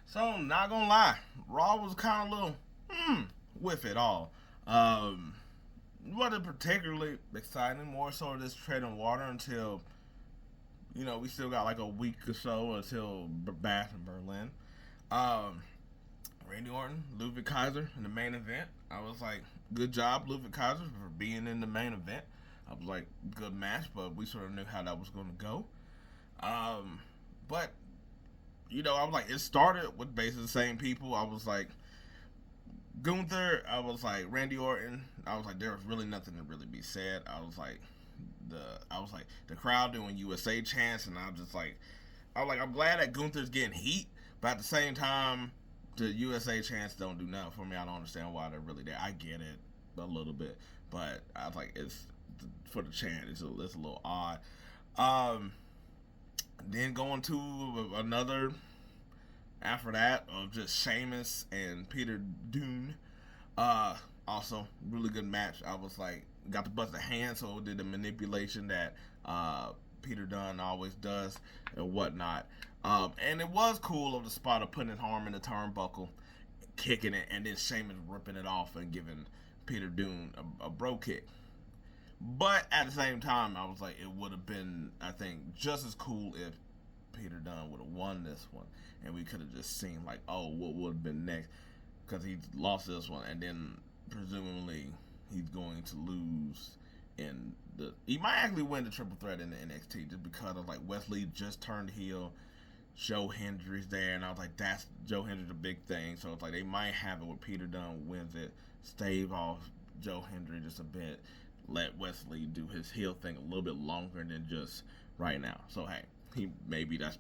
So, not gonna lie, Raw was kind of a little with it all. Um, wasn't particularly exciting. More so just treading water until we still got like a week or so until Bath in Berlin. Um, Randy Orton, Ludwig Kaiser in the main event. I was like, good job, Ludwig Kaiser, for being in the main event. I was like, good match, but we sort of knew how that was going to go. Um, but I was like, it started with basically the same people. I was like, Gunther, I was like, Randy Orton. I was like, there was really nothing to really be said. I was like the crowd doing USA chants, and I'm glad that Gunther's getting heat, but at the same time, the USA chants don't do nothing for me. I don't understand why they're really there. I get it a little bit, but I was like, it's for the chant. It's a little odd. Um, then going to another after that of just Sheamus and Peter Dunne. Also, really good match. I was like, got to bust a hand, so it did the manipulation that Peter Dunne always does and whatnot. And it was cool of the spot of putting his arm in the turnbuckle, kicking it, and then Sheamus ripping it off and giving Peter Dunne a bro kick. But at the same time, I was like, it would have been, I think, just as cool if Peter Dunne would have won this one, and we could have just seen like, oh, what would have been next, because he lost this one, and then presumably he's going to lose in the. He might actually win the triple threat in the NXT just because of like Wesley just turned heel, Joe Hendry's there, and I was like, that's Joe Hendry's a big thing, so it's like they might have it where Peter Dunne wins it, stave off Joe Hendry just a bit, let Wesley do his heel thing a little bit longer than just right now. So hey, maybe that's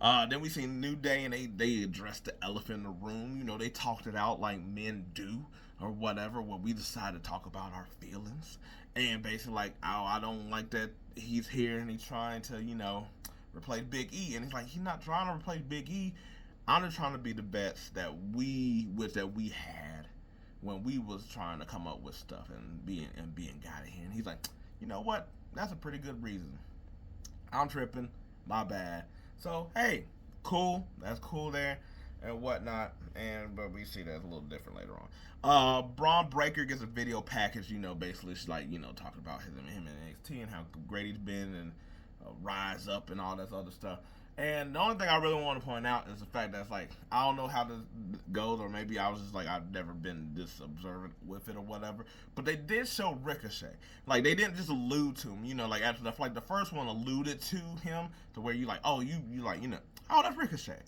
wow. Then we seen New Day, and they addressed the elephant in the room. They talked it out like men do or whatever. Where we decided to talk about our feelings, and basically like, oh, I don't like that he's here and he's trying to replace Big E, and he's like, he's not trying to replace Big E. I'm just trying to be the best that we had when we was trying to come up with stuff and being guided here. And he's like, you know what? That's a pretty good reason. I'm tripping. My bad. So hey, cool. That's cool there and whatnot. But we see that's a little different later on. Braun Breaker gets a video package. Basically, she's like talking about him in NXT and how great he's been and rise up and all this other stuff. And the only thing I really want to point out is the fact that it's like, I don't know how this goes, or maybe I was just like, I've never been this observant with it or whatever. But they did show Ricochet. Like, they didn't just allude to him, like after the first one alluded to him to where you like, oh, you like, oh, that's Ricochet.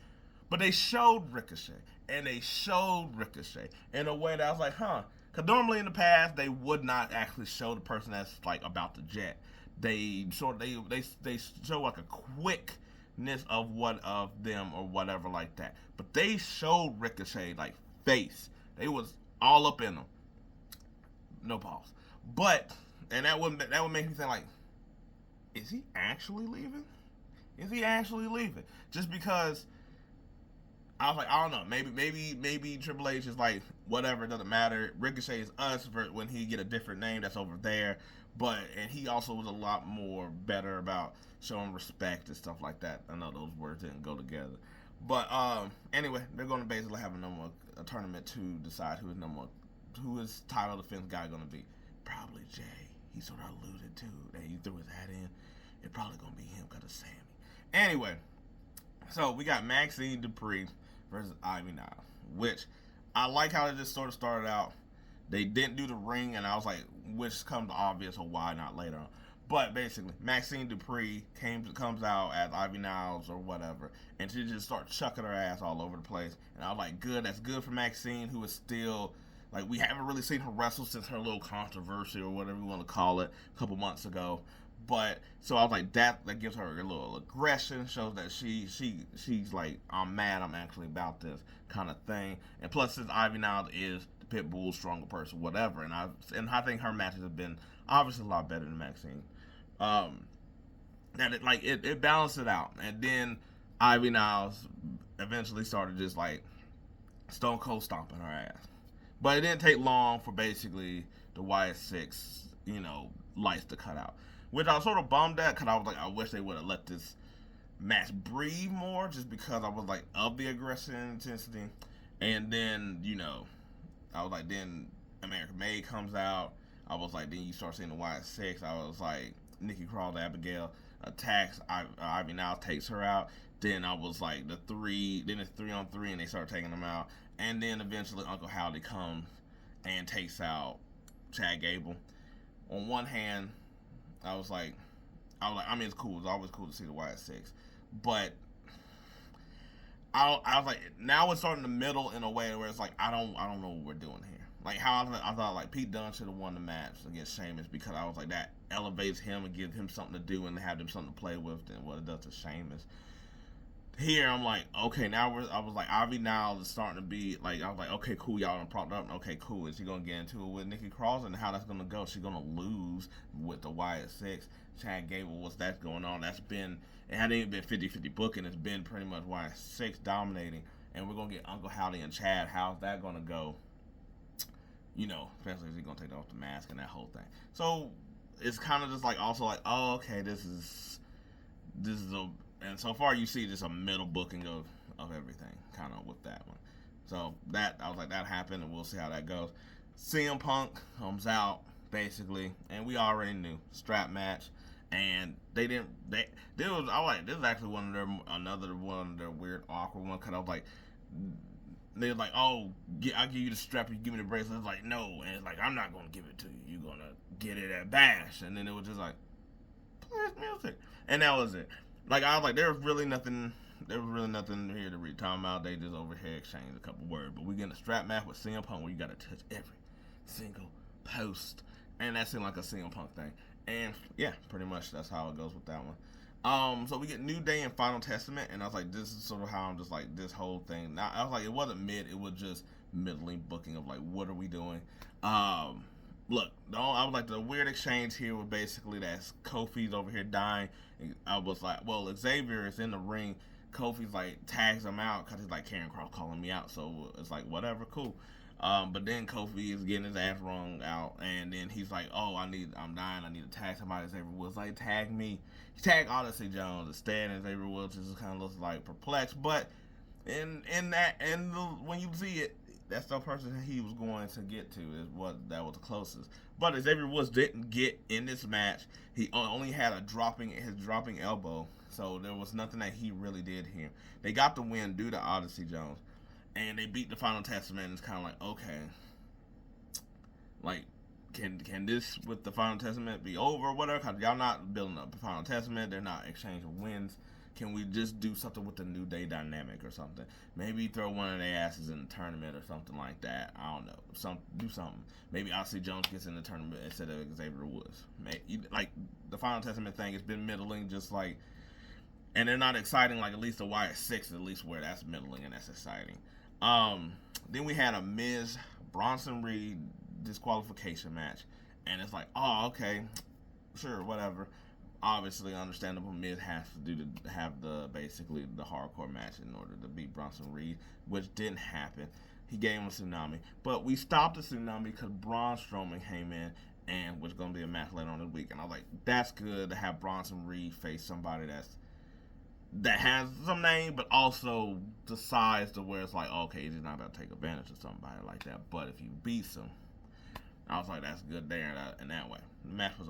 But they showed Ricochet, and they showed Ricochet in a way that I was like, huh. Because normally in the past, they would not actually show the person that's like about to jet. They show like a quick of one of them or whatever like that. But they showed Ricochet like face. They was all up in them. No pause. But that would make me think like, is he actually leaving? Is he actually leaving? Just because I was like, I don't know. Maybe Triple H is like, whatever, it doesn't matter. Ricochet is us for when he get a different name that's over there. And he also was a lot more better about showing respect and stuff like that. I know those words didn't go together. But anyway, they're going to basically have a tournament to decide who his title defense guy going to be. Probably Jay. He sort of alluded to that he threw his hat in. It's probably going to be him because of Sammy. Anyway, so we got Maxxine Dupri versus Ivy Nile, which I like how it just sort of started out. They didn't do the ring, and I was like, which comes obvious or why not later on. But basically, Maxxine Dupri comes out as Ivy Niles or whatever, and she just starts chucking her ass all over the place. And I was like, good, that's good for Maxxine, who is still, like, we haven't really seen her wrestle since her little controversy or whatever you want to call it a couple months ago. But so I was like, that gives her a little aggression, shows that she's like, I'm mad, I'm actually about this kind of thing. And plus, since Ivy Niles is the Pitbull, stronger person, whatever, and I think her matches have been obviously a lot better than Maxxine. That it balanced it out, and then Ivy Niles eventually started just like Stone Cold stomping her ass. But it didn't take long for basically the Wyatt Six, lights to cut out. Which I was sort of bummed at, because I was like, I wish they would have let this match breathe more, just because I was like of the aggression and intensity. And then, I was like, then American Made comes out. I was like, then you start seeing the Wyatt Six. I was like, Nikki Cross, Abigail attacks. Ivy Niles takes her out. Then I was like, then it's 3-on-3, and they start taking them out. And then eventually Uncle Howdy comes and takes out Chad Gable. On one hand, I was like, I mean, it's cool. It's always cool to see the Wyatt Six, but I was like, now it's starting to middle in a way where it's like, I don't know what we're doing here. Like how I thought like Pete Dunne should have won the match against Sheamus, because I was like, that elevates him and gives him something to do and have him something to play with than what it does to Sheamus. Here I'm like, okay, now I was like, Ivy Niles is starting to be like, I was like, okay, cool, y'all done propped up. Okay, cool. Is she gonna get into it with Nikki Cross, and how that's gonna go? She's gonna lose with the Wyatt Six. Chad Gable, what's that going on? It hadn't even been 50-50 booking. It's been pretty much Wyatt Six dominating, and we're gonna get Uncle Howdy and Chad. How's that gonna go? Especially if he's gonna take off the mask and that whole thing. So it's kind of just like, also like, oh, okay, this is and so far you see just a middle booking of everything, kind of with that one. So that, I was like, that happened, and we'll see how that goes. CM Punk comes out basically, and we already knew strap match, and this is actually another one of their weird awkward one, because I was like, they were like, oh, I'll give you the strap, you give me the bracelet. It's like, no, and it's like, I'm not gonna give it to you. You're gonna get it at Bash, and then it was just like, play this music, and that was it. Like, I was like, there was really nothing here to read time out. They just over here exchanged a couple words. But we getting a strap match with CM Punk where you got to touch every single post. And that seemed like a CM Punk thing. And, yeah, pretty much that's how it goes with that one. So we get New Day and Final Testament. And I was like, this is sort of how I'm just like, this whole thing. Now, I was like, it wasn't mid. It was just middling booking of, like, what are we doing? Look, I was like, the weird exchange here was basically that Kofi's over here dying. And I was like, well, Xavier is in the ring. Kofi's like, tags him out because he's like, Karen Cross calling me out. So it's like, whatever, cool. But then Kofi is getting his ass wrung out. And then he's like, oh, I'm dying. I need to tag somebody. Xavier Woods like, tag me. He tagged Odyssey Jones instead. And Xavier Woods just kind of looks like perplexed. But when you see it, that's the person he was going to get to, that was the closest. But Xavier Woods didn't get in this match. He only had his dropping elbow, so there was nothing that he really did here. They got the win due to Odyssey Jones, and they beat the Final Testament. And it's kind of like, okay, like, can this with the Final Testament be over? Whatever, because y'all not building up the Final Testament. They're not exchanging wins. Can we just do something with the New Day dynamic or something? Maybe throw one of their asses in the tournament or something like that. I don't know. Do something. Maybe Odyssey Jones gets in the tournament instead of Xavier Woods. Like, the Final Testament thing has been middling, just like, and they're not exciting like at least the Wyatt Six, at least where that's middling and that's exciting. Then we had a Miz Bronson Reed disqualification match, and it's like, oh, okay, sure, whatever. Obviously understandable. Miz has to have the hardcore match in order to beat Bronson Reed, which didn't happen. He gave him a tsunami, but we stopped the tsunami because Braun Strowman came in, and was going to be a match later on this week. And I was like, that's good to have Bronson Reed face somebody that has some name, but also the size to where it's like, okay, he's not about to take advantage of somebody like that. But if he beats him, I was like, that's good there in that way. The match was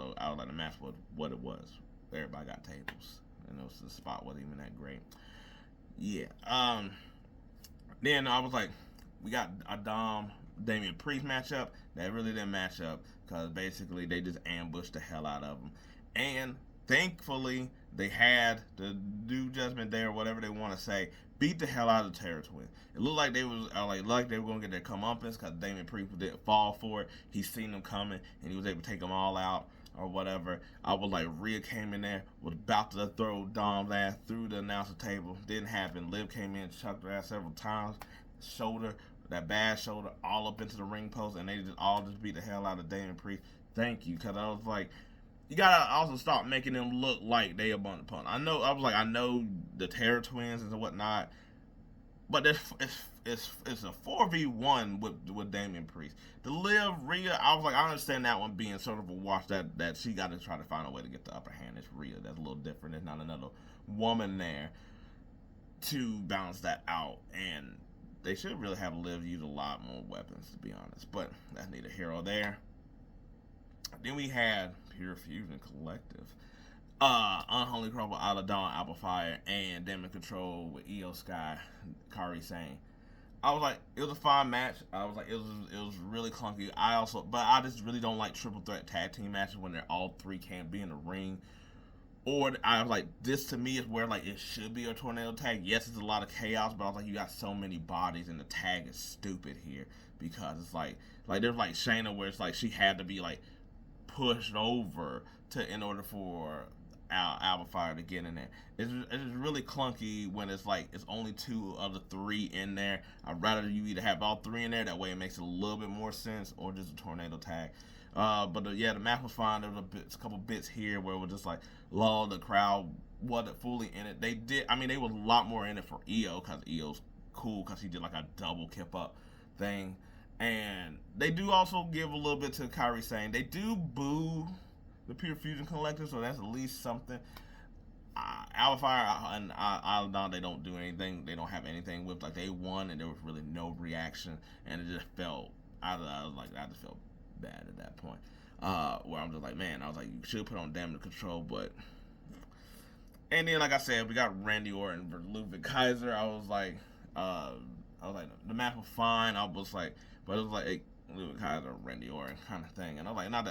what it was. Everybody got tables, and the spot wasn't even that great. Yeah. Then I was like, we got a Damien Priest matchup that really didn't match up because basically they just ambushed the hell out of him. And thankfully, they had the new Judgment Day or whatever they want to say, beat the hell out of the Terror Twins. It looked like they were going to get their comeuppance because Damien Priest didn't fall for it. He seen them coming, and he was able to take them all out or whatever. I was like, Rhea came in there, was about to throw Dom's ass through the announcer table. Didn't happen. Liv came in, chucked her ass several times. Shoulder, that bad shoulder, all up into the ring post, and they just beat the hell out of Damien Priest. Thank you, because I was like, you gotta also stop making them look like they a bunch of punks. I know the Terror Twins and whatnot, But it's a 4v1 with Damien Priest. The Liv Rhea, I was like, I understand that one being sort of a wash, that she got to try to find a way to get the upper hand. It's Rhea. That's a little different. There's not another woman there to balance that out. And they should really have Liv use a lot more weapons, to be honest. But that's neither here or there. Then we had Pure Fusion Collective. Unholy Trouble, Isla Dawn, Apple Fire, and Damage Control with Io Sky, Kairi Sane. I was like, it was a fine match. I was like, it was really clunky. But I just really don't like triple threat tag team matches when they're all three can't be in the ring. Or I was like, this to me is where like it should be a tornado tag. Yes, it's a lot of chaos, but I was like, you got so many bodies and the tag is stupid here because it's like there's like Shayna where it's like she had to be like pushed over in order for Alba Fire to get in there. It's just really clunky when it's like it's only two of the three in there. I'd rather you either have all three in there, that way it makes it a little bit more sense, or just a tornado tag. But the match was fine. There was a couple bits here where it was just like lull, the crowd wasn't fully in it. They was a lot more in it for Io because Io's cool because he did like a double kip up thing. And they do also give a little bit to Kairi Sane. They do boo the Pure Fusion Collective, so that's at least something. Alpha Fire and Isla Dawn, they don't do anything. They don't have anything with, like, they won and there was really no reaction, and it just felt, I just felt bad at that point. Where I'm just like, man, I was like, you should put on Damage Control, but. And then, like I said, we got Randy Orton versus Ludwig Kaiser. I was like, the match was fine. I was like, but it was like, hey, Ludwig Kaiser, Randy Orton kind of thing, and I was like, not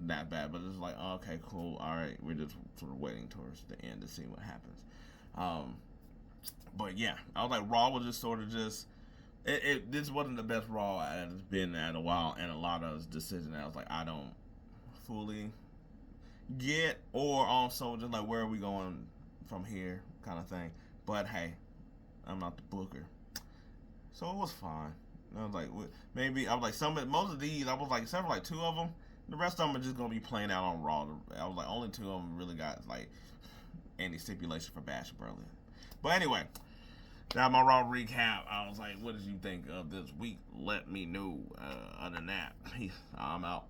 that bad, but it's like, oh, okay, cool, all right, we're just sort of waiting towards the end to see what happens. But yeah, I was like, Raw was just sort of just, this wasn't the best Raw it's been in a while, and a lot of decisions I was like, I don't fully get, or also just like, where are we going from here kind of thing. But hey, I'm not the booker, so it was fine. I was like, maybe I was like, most of these, I was like, except for like two of them, the rest of them are just gonna be playing out on Raw. I was like, only two of them really got like any stipulation for Bash Berlin. But anyway, that's my Raw recap. I was like, what did you think of this week? Let me know. Other than that, peace. I'm out.